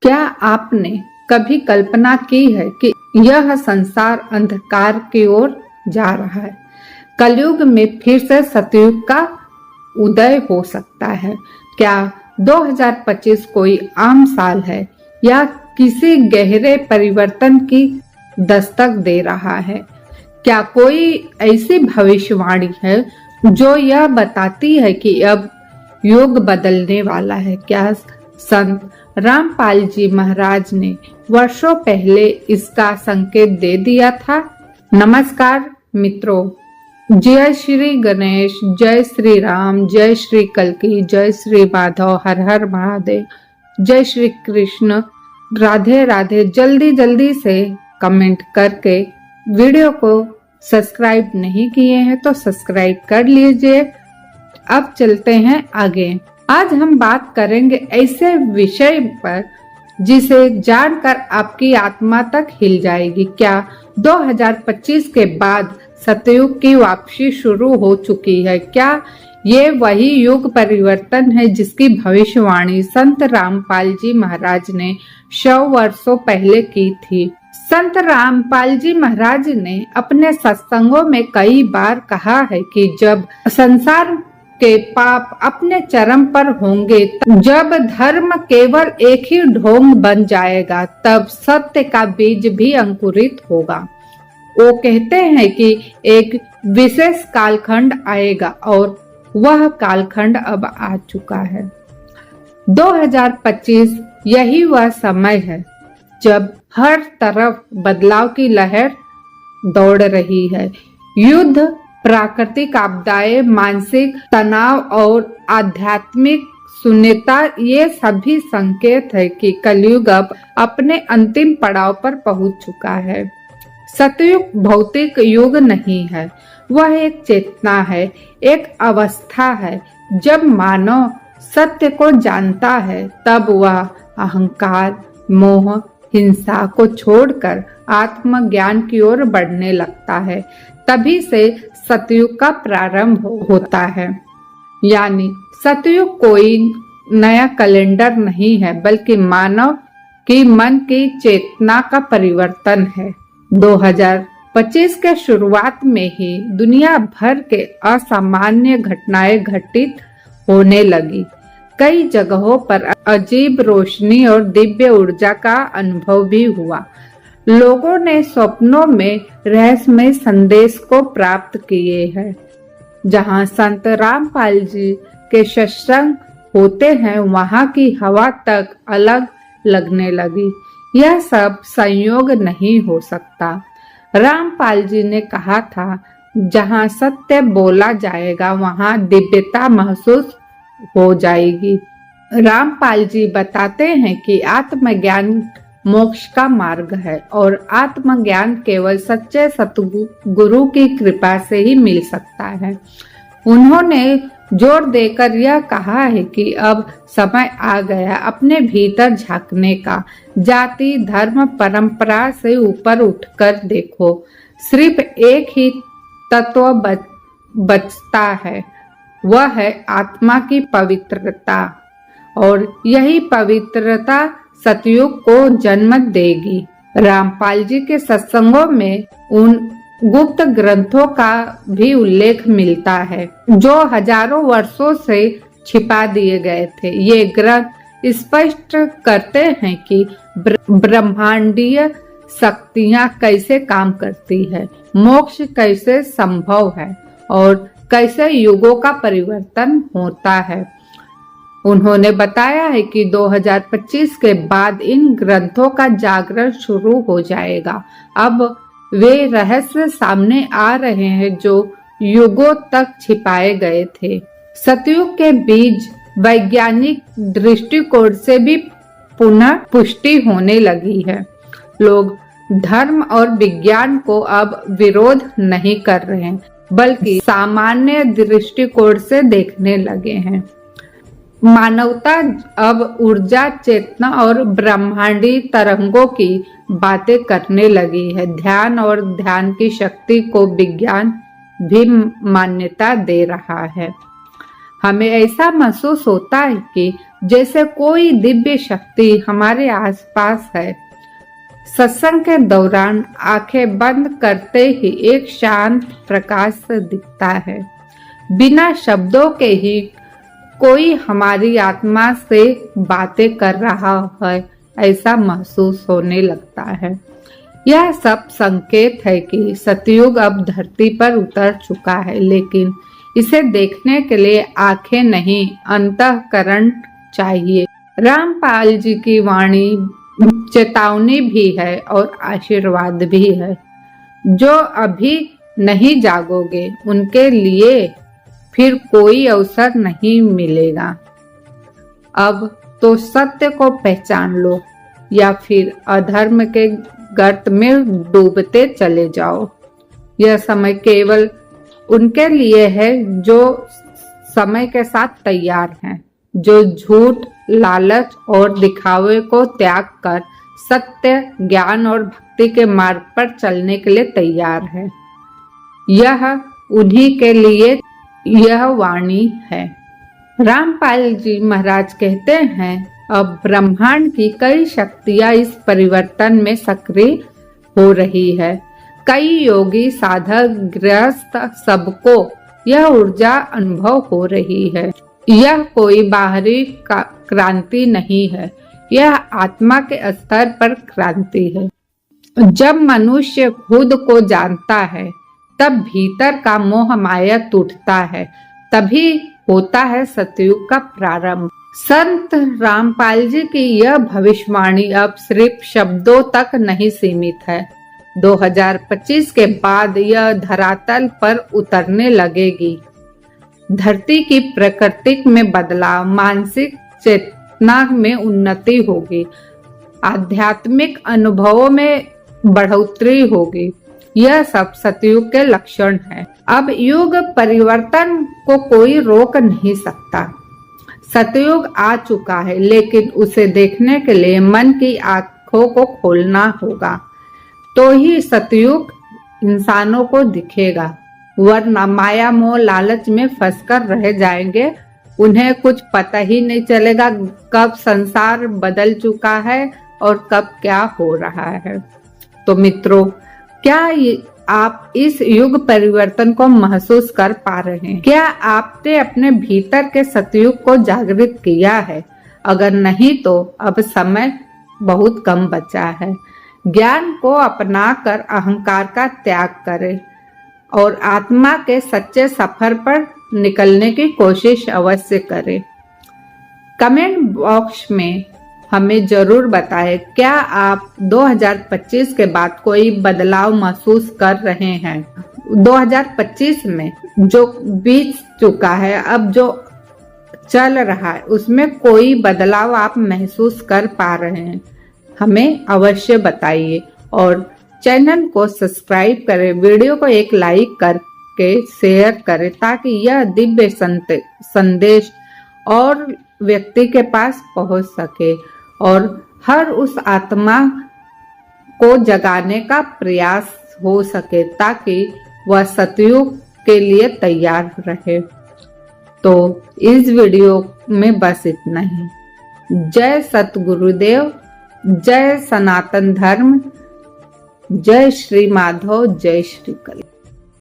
क्या आपने कभी कल्पना की है कि यह संसार अंधकार की ओर जा रहा है? कलयुग में फिर से सतयुग का उदय हो सकता है। क्या 2025 कोई आम साल है या किसी गहरे परिवर्तन की दस्तक दे रहा है? क्या कोई ऐसी भविष्यवाणी है जो यह बताती है कि अब युग बदलने वाला है? क्या संत रामपाल जी महाराज ने वर्षों पहले इसका संकेत दे दिया था? नमस्कार मित्रों, जय श्री गणेश, जय श्री राम, जय श्री कल्की, जय श्री माधव, हर हर महादेव, जय श्री कृष्ण, राधे राधे। जल्दी से कमेंट करके वीडियो को सब्सक्राइब नहीं किए हैं तो सब्सक्राइब कर लीजिए। अब चलते हैं आगे। आज हम बात करेंगे ऐसे विषय पर जिसे जानकर आपकी आत्मा तक हिल जाएगी। क्या 2025 के बाद सतयुग की वापसी शुरू हो चुकी है? क्या ये वही युग परिवर्तन है जिसकी भविष्यवाणी संत रामपाल जी महाराज ने 100 वर्षों पहले की थी? संत रामपाल जी महाराज ने अपने सत्संगों में कई बार कहा है कि जब संसार के पाप अपने चरम पर होंगे, जब धर्म केवल एक ही ढोंग बन जाएगा, तब सत्य का बीज भी अंकुरित होगा। वो कहते हैं कि एक विशेष कालखंड आएगा और वह कालखंड अब आ चुका है। 2025 यही वह समय है जब हर तरफ बदलाव की लहर दौड़ रही है। युद्ध, प्राकृतिक आपदाएं, मानसिक तनाव और आध्यात्मिक शून्यता, ये सभी संकेत है कि कलयुग अब अपने अंतिम पड़ाव पर पहुंच चुका है। सतयुग भौतिक युग नहीं है, वह एक चेतना है, एक अवस्था है। जब मानव सत्य को जानता है तब वह अहंकार, मोह, हिंसा को छोड़कर आत्मज्ञान की ओर बढ़ने लगता है। तभी से सतयुग का प्रारंभ होता है। यानी सतयुग कोई नया कैलेंडर नहीं है, बल्कि मानव की मन की चेतना का परिवर्तन है। 2025 के शुरुआत में ही दुनिया भर के असामान्य घटनाएं घटित होने लगी। कई जगहों पर अजीब रोशनी और दिव्य ऊर्जा का अनुभव भी हुआ। लोगों ने स्वप्नों में रहस्यमय संदेश को प्राप्त किए हैं। जहां संत रामपाल जी के सत्संग होते हैं, वहां की हवा तक अलग लगने लगी। यह सब संयोग नहीं हो सकता। रामपाल जी ने कहा था, जहां सत्य बोला जाएगा वहां दिव्यता महसूस हो जाएगी। रामपाल जी बताते हैं कि आत्मज्ञान मोक्ष का मार्ग है और आत्मज्ञान केवल सच्चे सतगुरु की कृपा से ही मिल सकता है। उन्होंने जोर देकर यह कहा है कि अब समय आ गया अपने भीतर झांकने का। जाति, धर्म, परंपरा से ऊपर उठकर देखो। सिर्फ एक ही तत्व बचता है, वह है आत्मा की पवित्रता, और यही पवित्रता सतयुग को जन्म देगी। रामपाल जी के सत्संगों में उन गुप्त ग्रंथों का भी उल्लेख मिलता है जो हजारों वर्षों से छिपा दिए गए थे। ये ग्रंथ स्पष्ट करते हैं कि ब्रह्मांडीय शक्तियां कैसे काम करती है, मोक्ष कैसे संभव है और कैसे युगों का परिवर्तन होता है। उन्होंने बताया है कि 2025 के बाद इन ग्रंथों का जागरण शुरू हो जाएगा। अब वे रहस्य सामने आ रहे हैं जो युगों तक छिपाए गए थे। सतयुग के बीज वैज्ञानिक दृष्टिकोण से भी पुनः पुष्टि होने लगी है। लोग धर्म और विज्ञान को अब विरोध नहीं कर रहे हैं, बल्कि सामान्य दृष्टिकोण से देखने लगे हैं। मानवता अब ऊर्जा, चेतना और ब्रह्मांडी तरंगों की बातें करने लगी है। ध्यान और ध्यान की शक्ति को विज्ञान भी मान्यता दे रहा है। हमें ऐसा महसूस होता है कि जैसे कोई दिव्य शक्ति हमारे आसपास है। सत्संग के दौरान आंखें बंद करते ही एक शांत प्रकाश दिखता है। बिना शब्दों के ही कोई हमारी आत्मा से बातें कर रहा है, ऐसा महसूस होने लगता है। यह सब संकेत है कि सतयुग अब धरती पर उतर चुका है, लेकिन इसे देखने के लिए आंखें नहीं, अंतःकरण चाहिए। रामपाल जी की वाणी चेतावनी भी है और आशीर्वाद भी है। जो अभी नहीं जागोगे उनके लिए फिर कोई अवसर नहीं मिलेगा। अब तो सत्य को पहचान लो या फिर अधर्म के गर्त में डूबते चले जाओ। यह समय केवल उनके लिए है जो समय के साथ तैयार हैं, जो झूठ, लालच और दिखावे को त्याग कर सत्य, ज्ञान और भक्ति के मार्ग पर चलने के लिए तैयार है। यह उन्हीं के लिए यह वाणी है। रामपाल जी महाराज कहते हैं, अब ब्रह्मांड की कई शक्तियां इस परिवर्तन में सक्रिय हो रही है। कई योगी, साधक, गृहस्थ, सबको यह ऊर्जा अनुभव हो रही है। यह कोई बाहरी क्रांति नहीं है, यह आत्मा के स्तर पर क्रांति है। जब मनुष्य खुद को जानता है तब भीतर का मोह माया टूटता है, तभी होता है सतयुग का प्रारंभ। संत रामपाल जी की यह भविष्यवाणी अब सिर्फ शब्दों तक नहीं सीमित है। 2025 के बाद यह धरातल पर उतरने लगेगी। धरती की प्रकृति में बदलाव, मानसिक चेतना में उन्नति होगी, आध्यात्मिक अनुभवों में बढ़ोतरी होगी। यह सब सतयुग के लक्षण है। अब युग परिवर्तन को कोई रोक नहीं सकता। सतयुग आ चुका है, लेकिन उसे देखने के लिए मन की आंखों को खोलना होगा, तो ही सतयुग इंसानों को दिखेगा। वरना माया मोह लालच में फंसकर रह जाएंगे। उन्हें कुछ पता ही नहीं चलेगा कब संसार बदल चुका है और कब क्या हो रहा है। तो मित्रों, क्या आप इस युग परिवर्तन को महसूस कर पा रहे हैं? क्या आपने अपने भीतर के सतयुग को जागृत किया है? अगर नहीं तो अब समय बहुत कम बचा है। ज्ञान को अपनाकर अहंकार का त्याग करें और आत्मा के सच्चे सफर पर निकलने की कोशिश अवश्य करें। कमेंट बॉक्स में हमें जरूर बताएं, क्या आप 2025 के बाद कोई बदलाव महसूस कर रहे हैं? 2025 में जो बीत चुका है, अब जो चल रहा है, उसमें कोई बदलाव आप महसूस कर पा रहे हैं? हमें अवश्य बताइए और चैनल को सब्सक्राइब करें, वीडियो को एक लाइक करके शेयर करें, ताकि यह दिव्य संदेश और व्यक्ति के पास पहुंच सके और हर उस आत्मा को जगाने का प्रयास हो सके, ताकि वह सतयुग के लिए तैयार रहे। तो इस वीडियो में बस इतना ही। जय सतगुरुदेव, जय सनातन धर्म, जय श्री माधव, जय श्री कल।